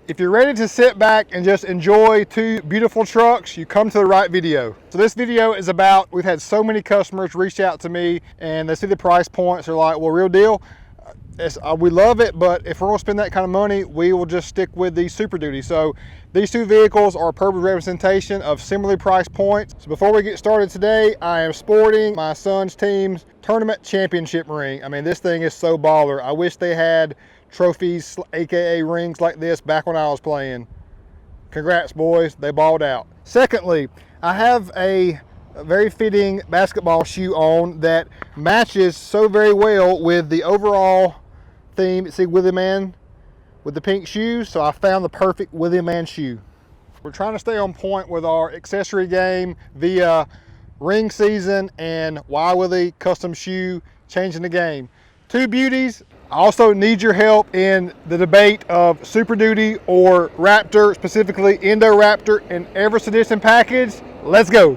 If you're ready to sit back and just enjoy two beautiful trucks, you come to the right video. So this video is about, we've had so many customers reach out to me and they see the price points, they're like, well, real deal, we love it, but if we're gonna spend that kind of money, we will just stick with the Super Duty. So these two vehicles are a perfect representation of similarly priced points. So before we get started today, I am sporting my son's team's tournament championship ring. I mean, this thing is so baller. I wish they had trophies, AKA rings like this back when I was playing. Congrats, boys, they balled out. Secondly, I have a very fitting basketball shoe on that matches so very well with the overall theme. See Willie Man with the pink shoes, so I found the perfect Willie Man shoe. We're trying to stay on point with our accessory game via ring season and Why Willie custom shoe changing the game. Two beauties. I also need your help in the debate of Super Duty or Raptor, specifically Indoraptor and Everest Edition package. Let's go.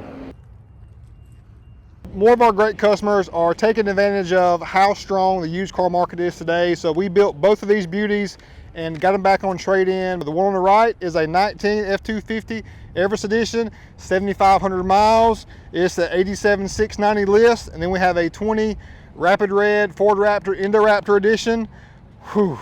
More of our great customers are taking advantage of how strong the used car market is today. So we built both of these beauties and got them back on trade-in. The one on the right is a 19 F250 Everest Edition, 7,500 miles. It's the 87,690 list. And then we have a 20 Rapid Red Ford Raptor Indoraptor Edition. Whew,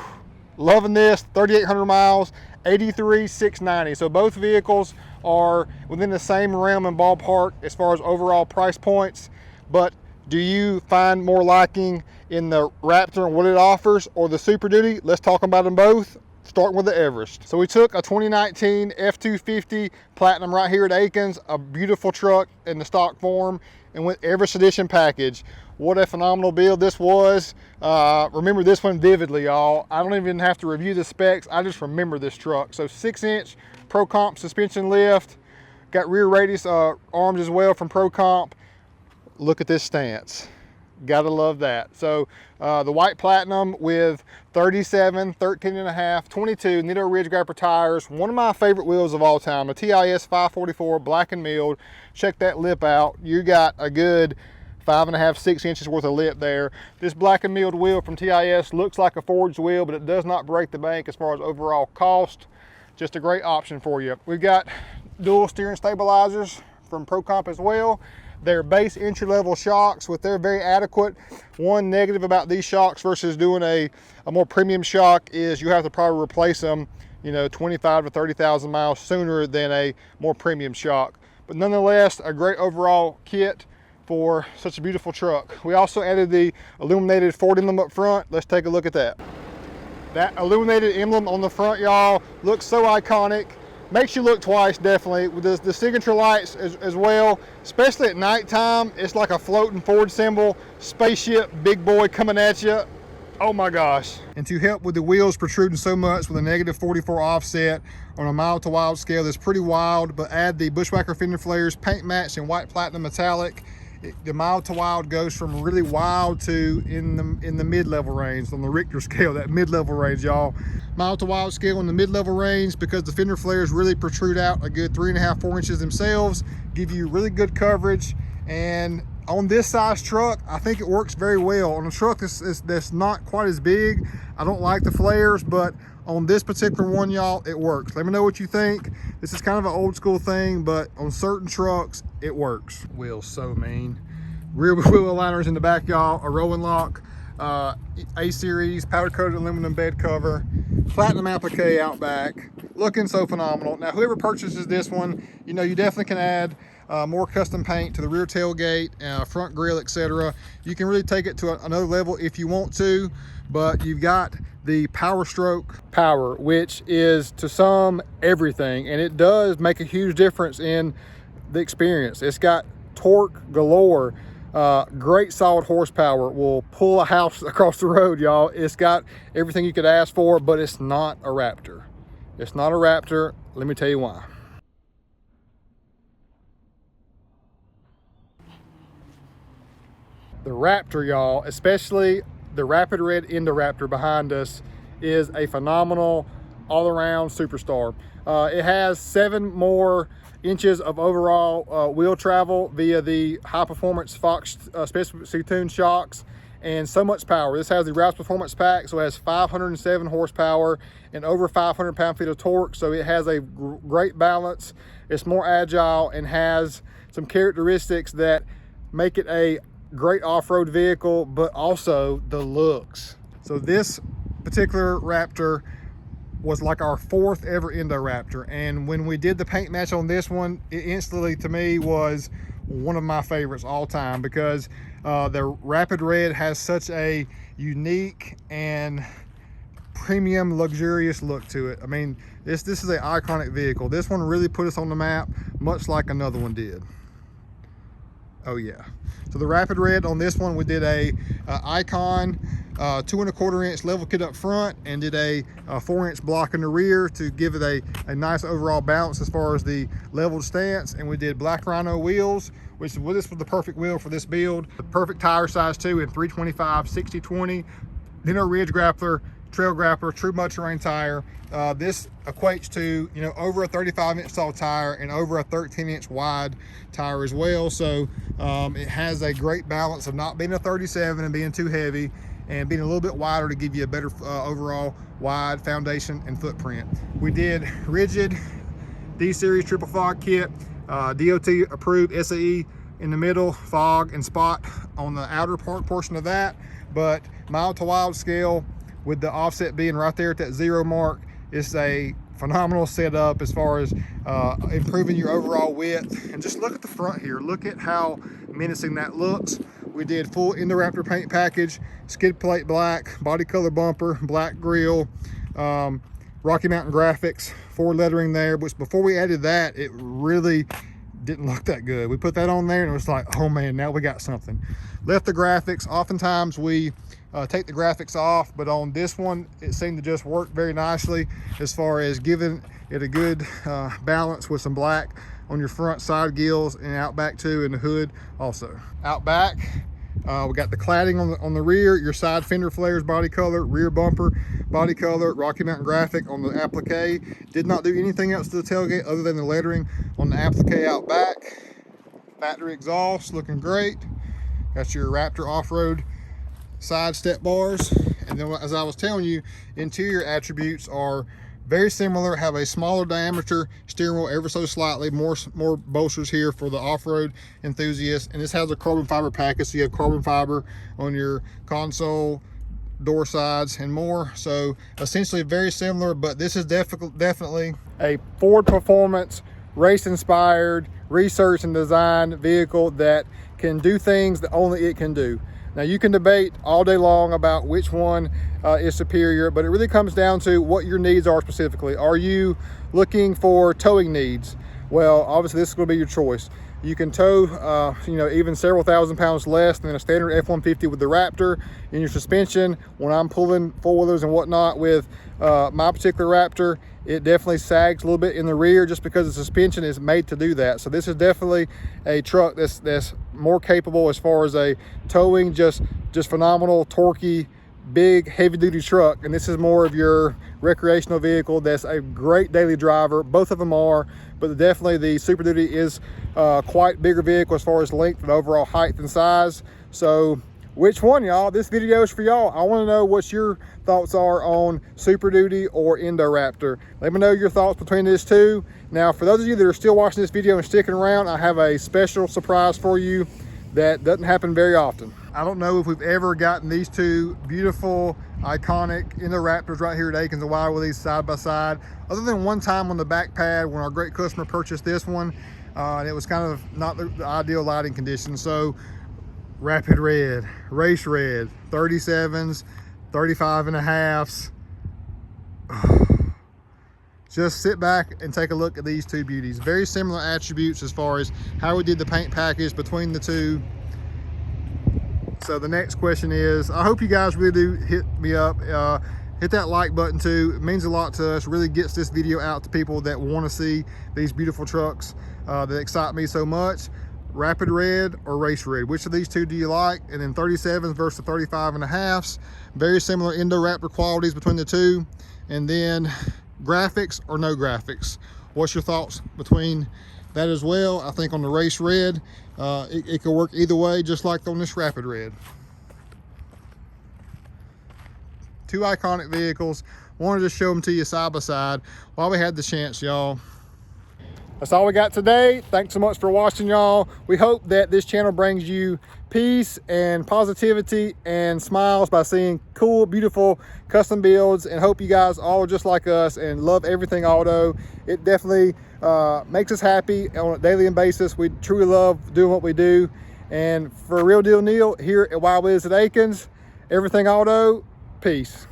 loving this, 3,800 miles, 83,690. So both vehicles are within the same realm and ballpark as far as overall price points. But do you find more liking in the Raptor and what it offers or the Super Duty? Let's talk about them both, starting with the Everest. So we took a 2019 F250 Platinum right here at Akins, a beautiful truck in the stock form, and with Everest Edition package. What a phenomenal build this was. Remember this one vividly, y'all. I don't even have to review the specs. I just remember this truck. So 6-inch Pro Comp suspension lift. Got rear radius arms as well from Pro Comp. Look at this stance. Gotta love that. So the white Platinum with 37, 13 and a half, 22 Nitto Ridge Grapper tires. One of my favorite wheels of all time, a TIS 544 black and milled. Check that lip out. You got a good 5.5, 6 inches worth of lip there. This black and milled wheel from TIS looks like a forged wheel, but it does not break the bank as far as overall cost. Just a great option for you. We've got dual steering stabilizers from Pro Comp as well. They're base entry-level shocks, with they're very adequate. One negative about these shocks versus doing a more premium shock is you have to probably replace them, 25 to 30,000 miles sooner than a more premium shock. But nonetheless, a great overall kit for such a beautiful truck. We also added the illuminated Ford emblem up front. Let's take a look at that. That illuminated emblem on the front, y'all, looks so iconic. Makes you look twice, definitely. With the signature lights as well, especially at nighttime, it's like a floating Ford symbol, spaceship, big boy coming at you. Oh my gosh. And to help with the wheels protruding so much with a negative 44 offset on a mild to wild scale, that's pretty wild, but add the Bushwhacker fender flares, paint matched in white platinum metallic. The mild to wild goes from really wild to in the mid-level range on the Richter scale, that mid-level range, y'all. Mild to wild scale in the mid-level range because the fender flares really protrude out a good 3.5, 4 inches themselves, give you really good coverage. And on this size truck, I think it works very well. On a truck that's not quite as big, I don't like the flares, but on this particular one, y'all, it works. Let me know what you think. This is kind of an old school thing, but on certain trucks, it works. Wheels so mean. Rear wheel aligners in the back, y'all. A rolling lock, A-series, powder coated aluminum bed cover, platinum applique out back. Looking so phenomenal. Now, whoever purchases this one, you definitely can add more custom paint to the rear tailgate, front grille, etc. You can really take it to another level if you want to, but you've got the Power Stroke power, which is to some everything, and it does make a huge difference in the experience. It's got torque galore, great solid horsepower, will pull a house across the road, y'all. It's got everything you could ask for, but it's not a Raptor. It's not a Raptor. Let me tell you why. The Raptor, y'all, especially the Rapid Red Indoraptor behind us, is a phenomenal all-around superstar. It has 7 more inches of overall wheel travel via the high-performance Fox specialty tuned shocks, and so much power. This has the Roush Performance Pack, so it has 507 horsepower and over 500 pound-feet of torque, so it has a great balance. It's more agile and has some characteristics that make it a great off-road vehicle, but also the looks. So this particular Raptor was like our 4th ever Indoraptor, and when we did the paint match on this one, it instantly to me was one of my favorites all time, because the Rapid Red has such a unique and premium luxurious look to it. I mean, this is an iconic vehicle. This one really put us on the map, much like another one did. Oh yeah. So the Rapid Red on this one, we did a Icon 2¼ inch level kit up front, and did a 4-inch block in the rear to give it a nice overall balance as far as the leveled stance. And we did Black Rhino wheels, which this was the perfect wheel for this build. The perfect tire size too, in 325 60/20. Then our Ridge Grappler, Trail Grappler, true mud terrain tire. This equates to, you know, over a 35-inch tall tire and over a 13-inch wide tire as well. So it has a great balance of not being a 37 and being too heavy, and being a little bit wider to give you a better overall wide foundation and footprint. We did rigid D-Series triple fog kit, DOT approved SAE in the middle, fog and spot on the outer portion of that, but mild to wild scale with the offset being right there at that 0 mark. It's a phenomenal setup as far as improving your overall width. And just look at the front here. Look at how menacing that looks. We did full Indoraptor paint package, skid plate black, body color bumper, black grille, Rocky Mountain graphics, Ford lettering there, which before we added that, it really didn't look that good. We put that on there and it was like, oh man, now we got something. Left the graphics. Oftentimes we take the graphics off, but on this one, it seemed to just work very nicely as far as giving it a good balance with some black on your front side gills and out back too, in the hood also. Out back, we got the cladding on the rear, your side fender flares body color, rear bumper body color, Rocky Mountain graphic on the applique. Did not do anything else to the tailgate other than the lettering on the applique out back. Factory exhaust looking great. Got your Raptor off-road side step bars. And then, as I was telling you, interior attributes are very similar, have a smaller diameter steering wheel ever so slightly, more bolsters here for the off-road enthusiast. And this has a carbon fiber package, so you have carbon fiber on your console, door sides, and more. So essentially very similar, but this is definitely a Ford performance, race-inspired, research and design vehicle that can do things that only it can do. Now, you can debate all day long about which one is superior, but it really comes down to what your needs are specifically. Are you looking for towing needs? Well, obviously this is going to be your choice. You can tow, you know, even several thousand pounds less than a standard F-150 with the Raptor. In your suspension, when I'm pulling four-wheelers and whatnot with my particular Raptor, it definitely sags a little bit in the rear just because the suspension is made to do that. So this is definitely a truck that's more capable as far as a towing, just phenomenal, torquey, big, heavy-duty truck. And this is more of your recreational vehicle that's a great daily driver. Both of them are, but definitely the Super Duty is quite bigger vehicle as far as length and overall height and size. So which one, y'all? This video is for y'all. I want to know what your thoughts are on Super Duty or Indoraptor. Let me know your thoughts between these two. Now, for those of you that are still watching this video and sticking around, I have a special surprise for you that doesn't happen very often. I don't know if we've ever gotten these two beautiful, iconic Indoraptors right here at Akins and Willies side by side, other than one time on the back pad when our great customer purchased this one, and it was kind of not the ideal lighting conditions. So Rapid Red, Race Red, 37s, 35.5s. Just sit back and take a look at these two beauties. Very similar attributes as far as how we did the paint package between the two. So the next question is, I hope you guys really do hit me up. Hit that like button too. It means a lot to us. Really gets this video out to people that want to see these beautiful trucks that excite me so much. Rapid Red or Race Red, which of these two do you like? And then 37s versus 35.5s. Very similar Indoraptor qualities between the two. And then graphics or no graphics. What's your thoughts between that as well? I think on the Race Red, it could work either way, just like on this Rapid Red. Two iconic vehicles. Wanted to show them to you side by side while we had the chance, y'all. That's all we got today. Thanks so much for watching, y'all. We hope that this channel brings you peace and positivity and smiles by seeing cool, beautiful custom builds, and hope you guys all just like us and love everything auto. It definitely makes us happy on a daily basis. We truly love doing what we do. And for Real Deal Neil here at Willies at Akins, everything auto, peace.